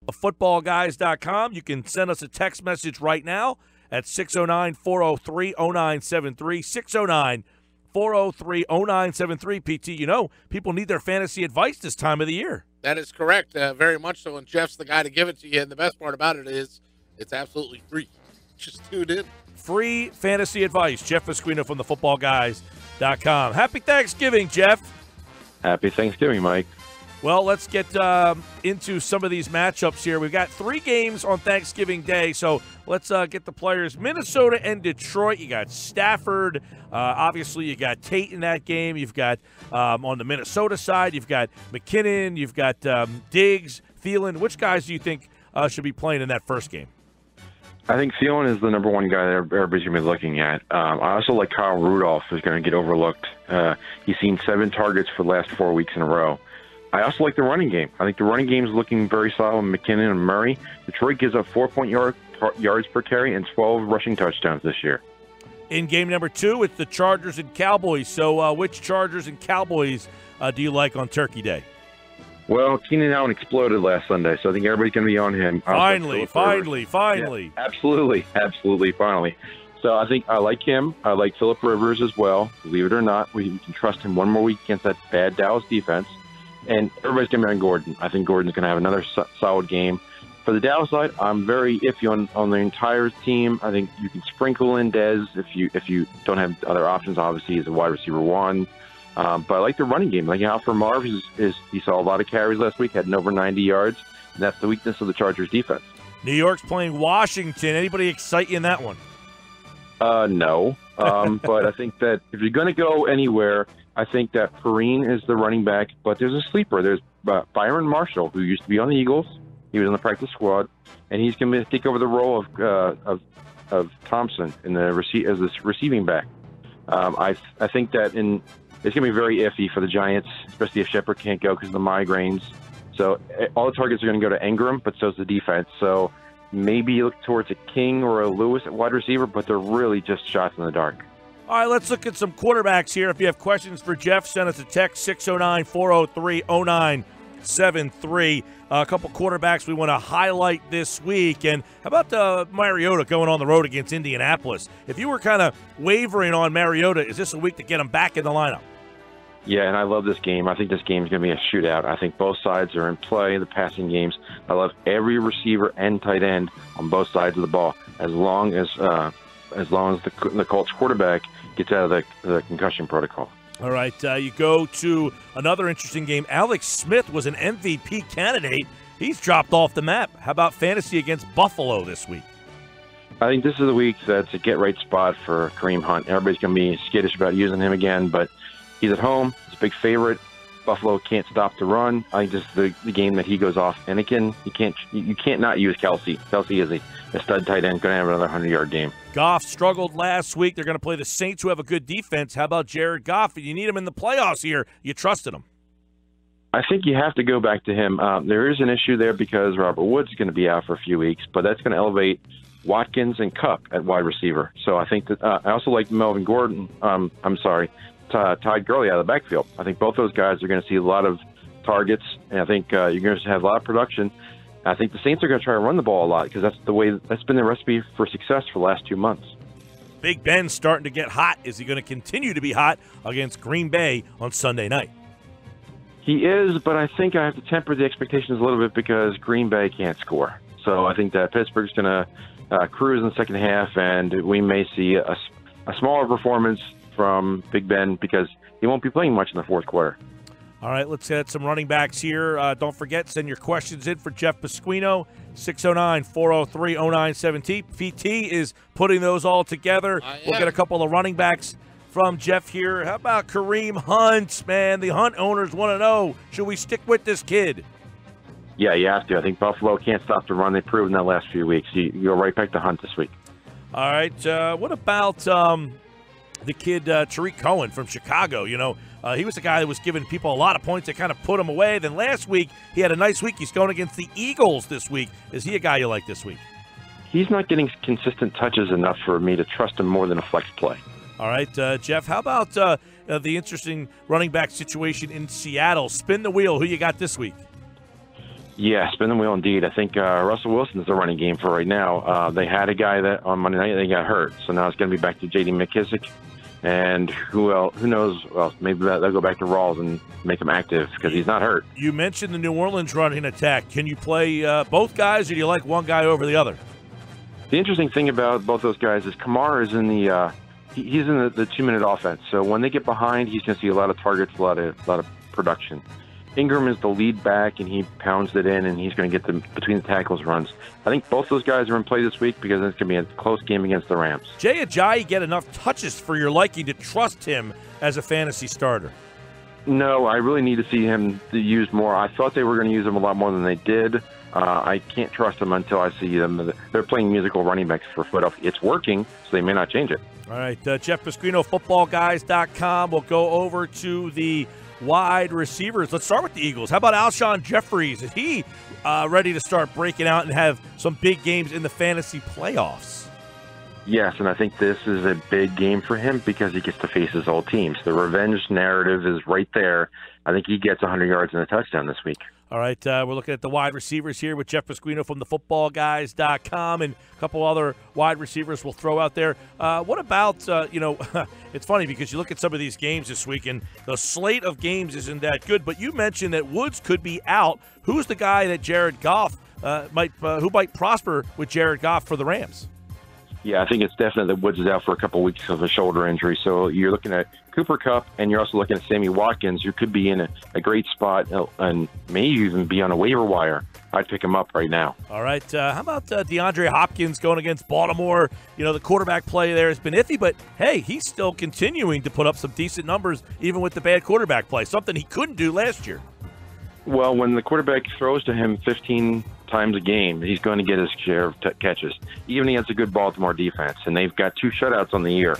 footballguys.com. You can send us a text message right now at 609-403-0973, 609-403-0973. PT, you know, people need their fantasy advice this time of the year. That is correct, very much so, and Jeff's the guy to give it to you, and the best part about it is it's absolutely free. Just tune in. Free fantasy advice. Jeff Pasquino from thefootballguys.com. Happy Thanksgiving, Jeff. Happy Thanksgiving, Mike. Well, let's get into some of these matchups here. We've got 3 games on Thanksgiving Day, so let's get the players. Minnesota and Detroit. You got Stafford. Obviously, you got Tate in that game. You've got, on the Minnesota side, you've got McKinnon. You've got Diggs, Thielen. Which guys do you think should be playing in that first game? I think Thielen is the number one guy that everybody's going to be looking at. I also like Kyle Rudolph is going to get overlooked. He's seen 7 targets for the last 4 weeks in a row. I also like the running game. I think the running game is looking very solid with McKinnon and Murray. Detroit gives up 4 yards per carry and 12 rushing touchdowns this year. In game number 2, it's the Chargers and Cowboys. So which Chargers and Cowboys do you like on Turkey Day? Well, Keenan Allen exploded last Sunday, so I think everybody's going to be on him. Finally. Yeah, absolutely, finally. So I think I like him. I like Phillip Rivers as well. Believe it or not, we can trust him one more week against that bad Dallas defense. And everybody's going to be on Gordon. I think Gordon's going to have another solid game. For the Dallas side, I'm very iffy on the entire team. I think you can sprinkle in Dez if you don't have other options. Obviously, he's a wide receiver 1. But I like the running game. Like Alfred Marv is he saw a lot of carries last week, had over 90 yards, and that's the weakness of the Chargers defense. New York's playing Washington. Anybody excite you in that one? No. But I think that if you're going to go anywhere, I think that Perrine is the running back, but there's a sleeper. There's Byron Marshall, who used to be on the Eagles. He was on the practice squad, and he's going to take over the role of Thompson in the as this receiving back. I think that it's going to be very iffy for the Giants, especially if Shepard can't go because of the migraines. So all the targets are going to go to Ingram, but so is the defense. So maybe you look towards a King or a Lewis at wide receiver, but they're really just shots in the dark. All right, let's look at some quarterbacks here. If you have questions for Jeff, send us a text, 609-403-0973. A couple quarterbacks we want to highlight this week. And how about Mariota going on the road against Indianapolis? If you were kind of wavering on Mariota, is this a week to get him back in the lineup? Yeah, and I love this game. I think this game is going to be a shootout. I think both sides are in play, the passing games. I love every receiver and tight end on both sides of the ball, as long as the Colts quarterback gets out of the concussion protocol. All right, you go to another interesting game. Alex Smith was an MVP candidate. He's dropped off the map. How about fantasy against Buffalo this week? I think this is the week that's a get-right spot for Kareem Hunt. Everybody's going to be skittish about using him again, but he's at home. He's a big favorite. Buffalo can't stop the run. I think this is the game that he goes off. And again, you can't not use Kelsey. Kelsey is a stud tight end, going to have another 100-yard game. Goff struggled last week. They're going to play the Saints, who have a good defense. How about Jared Goff? You need him in the playoffs here. You trusted him. I think you have to go back to him. There is an issue there because Robert Woods is going to be out for a few weeks, but that's going to elevate Watkins and Kupp at wide receiver. So I think that I also like Melvin Gordon. Todd Gurley out of the backfield. I think both those guys are going to see a lot of targets, and I think you're going to have a lot of production. I think the Saints are going to try to run the ball a lot because that's been the recipe for success for the last 2 months. Big Ben's starting to get hot. Is he going to continue to be hot against Green Bay on Sunday night? He is, but I think I have to temper the expectations a little bit because Green Bay can't score. So I think that Pittsburgh's going to cruise in the second half, and we may see a smaller performance from Big Ben because he won't be playing much in the fourth quarter. All right, let's hit some running backs here. Don't forget, send your questions in for Jeff Pasquino, 609-403-0973. PT is putting those all together. We'll get a couple of running backs from Jeff here. How about Kareem Hunt, man? The Hunt owners want to know, should we stick with this kid? Yeah, you have to. I think Buffalo can't stop the run. They've proven that last few weeks. You go right back to Hunt this week. All right, what about the kid Tariq Cohen from Chicago? You know, he was the guy that was giving people a lot of points that kind of put him away. Then last week, he had a nice week. He's going against the Eagles this week. Is he a guy you like this week? He's not getting consistent touches enough for me to trust him more than a flex play. All right, Jeff, how about the interesting running back situation in Seattle? Spin the wheel. Who you got this week? Yeah, spin the wheel indeed. I think Russell Wilson's the running game for right now. They had a guy that on Monday night they got hurt, so now it's going to be back to J.D. McKissick. And who else? Who knows? Well, maybe they'll go back to Rawls and make him active because he's not hurt. You mentioned the New Orleans running attack. Can you play both guys, or do you like one guy over the other? The interesting thing about both those guys is Kamara is in the he's in the 2-minute offense. So when they get behind, he's going to see a lot of targets, a lot of production. Ingram is the lead back, and he pounds it in, and he's going to get the between the tackles runs. I think both those guys are in play this week because it's going to be a close game against the Rams. Jay Ajayi get enough touches for your liking to trust him as a fantasy starter? No, I really need to see him used more. I thought they were going to use him a lot more than they did. I can't trust them until I see them. They're playing musical running backs for Philadelphia. It's working, so they may not change it. All right, Jeff Pasquino, footballguys.com. We'll go over to the wide receivers. Let's start with the Eagles. How about Alshon Jeffries? Is he ready to start breaking out and have some big games in the fantasy playoffs? Yes, and I think this is a big game for him because he gets to face his old teams. The revenge narrative is right there. I think he gets 100 yards and a touchdown this week. All right, we're looking at the wide receivers here with Jeff Pasquino from the footballguys.com and a couple other wide receivers we'll throw out there. What about, it's funny because you look at some of these games this week and the slate of games isn't that good, but you mentioned that Woods could be out. Who's the guy that Jared Goff who might prosper with Jared Goff for the Rams? Yeah, I think it's definite that Woods is out for a couple of weeks of a shoulder injury. So you're looking at Cooper Kupp, and you're also looking at Sammy Watkins, who could be in a great spot and may even be on a waiver wire. I'd pick him up right now. All right. How about DeAndre Hopkins going against Baltimore? You know, the quarterback play there has been iffy, but, hey, he's still continuing to put up some decent numbers even with the bad quarterback play, something he couldn't do last year. Well, when the quarterback throws to him 15 times a game, he's going to get his share of catches, even against a good Baltimore defense. And they've got 2 shutouts on the year.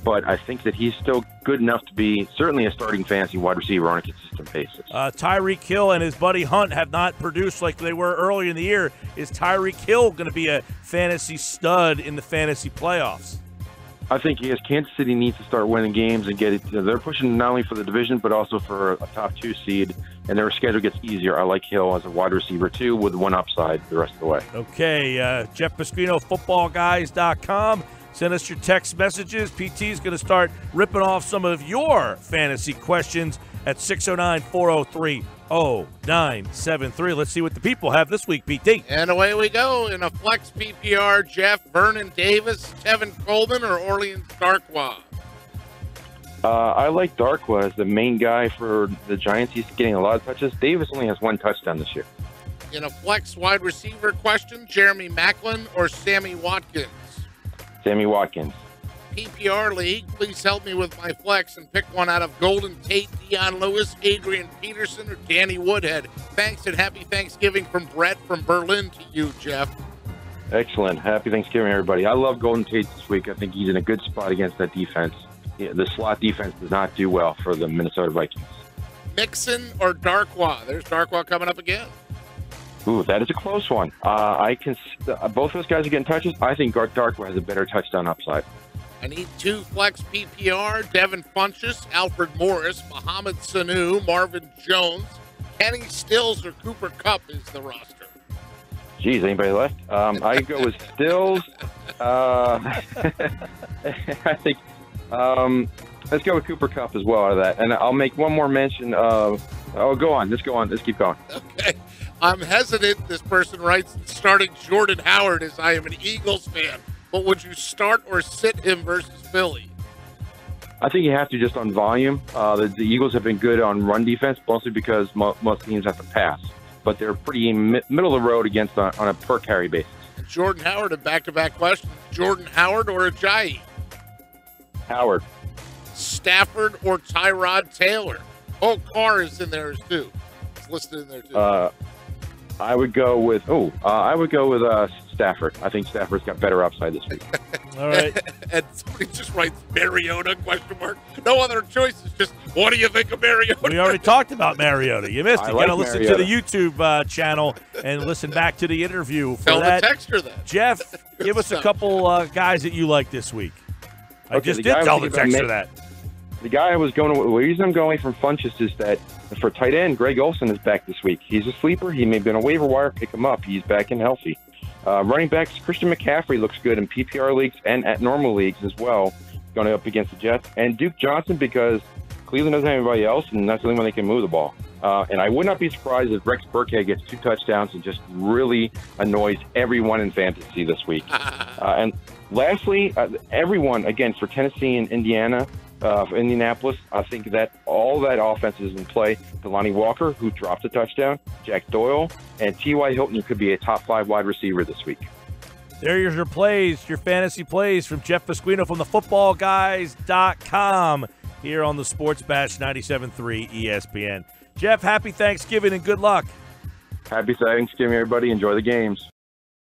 But I think that he's still good enough to be certainly a starting fantasy wide receiver on a consistent basis. Tyreek Hill and his buddy Hunt have not produced like they were earlier in the year. Is Tyreek Hill going to be a fantasy stud in the fantasy playoffs? I think yes, Kansas City needs to start winning games and get it. They're pushing not only for the division but also for a top 2 seed, and their schedule gets easier. I like Hill as a wide receiver too, with one upside the rest of the way. Okay, Jeff Pasquino, footballguys.com. Send us your text messages. PT is going to start ripping off some of your fantasy questions at 609-403-0973. Let's see what the people have this week, PT. And away we go in a flex PPR. Jeff, Vernon Davis, Tevin Coleman, or Orleans Darkwa? I like Darkwa as the main guy for the Giants. He's getting a lot of touches. Davis only has 1 touchdown this year. In a flex wide receiver question, Jeremy Maclin or Sammy Watkins? Sammy Watkins. PPR League, please help me with my flex and pick one out of Golden Tate, Deion Lewis, Adrian Peterson, or Danny Woodhead. Thanks and happy Thanksgiving from Brett from Berlin to you, Jeff. Excellent. Happy Thanksgiving, everybody. I love Golden Tate this week. I think he's in a good spot against that defense. Yeah, the slot defense does not do well for the Minnesota Vikings. Mixon or Darkwa? There's Darkwa coming up again. Ooh, that is a close one. Both those guys are getting touches. I think Darkwa has a better touchdown upside. I need 2 flex PPR. Devin Funchess, Alfred Morris, Mohamed Sanu, Marvin Jones, Kenny Stills, or Cooper Kupp is the roster. Geez, anybody left? I go with Stills. I think let's go with Cooper Kupp as well out of that. And I'll make one more mention of go on. Let's go on. Let's keep going. Okay. I'm hesitant, this person writes, starting Jordan Howard as I am an Eagles fan. But would you start or sit him versus Philly? I think you have to just on volume. The Eagles have been good on run defense, mostly because most teams have to pass. But they're pretty middle of the road against on a per carry basis. And Jordan Howard, a back-to-back question. Jordan Howard or Ajayi? Howard. Stafford or Tyrod Taylor? Oh, Carr is in there too. It's listed in there too. I would go with Stafford. I think Stafford's got better upside this week. All right. And somebody just writes Mariota, question mark. No other choices. Just, what do you think of Mariota? We already talked about Mariota. You missed it. You got to listen to the YouTube channel and listen back to the interview. For Tell that, the texter that. Jeff, give us a couple guys that you like this week. I Okay, just did tell the texter that. the guy I was going. The reason I'm going from Funchess is that for tight end, Greg Olson is back this week. He's a sleeper. He may have been a waiver wire. Pick him up. He's back and healthy. Running backs, Christian McCaffrey looks good in PPR leagues and at normal leagues as well, going up against the Jets. And Duke Johnson, because Cleveland doesn't have anybody else, and that's the only one they can move the ball. And I would not be surprised if Rex Burkhead gets 2 touchdowns and just really annoys everyone in fantasy this week. And lastly, everyone, again, for Tennessee and Indiana, for Indianapolis, I think that all that offense is in play. Delanie Walker, who dropped a touchdown, Jack Doyle, and T.Y. Hilton, who could be a top 5 wide receiver this week. There's your plays, your fantasy plays from Jeff Pasquino from the footballguys.com here on the Sports Bash 97.3 ESPN. Jeff, happy Thanksgiving and good luck. Happy Thanksgiving, everybody. Enjoy the games.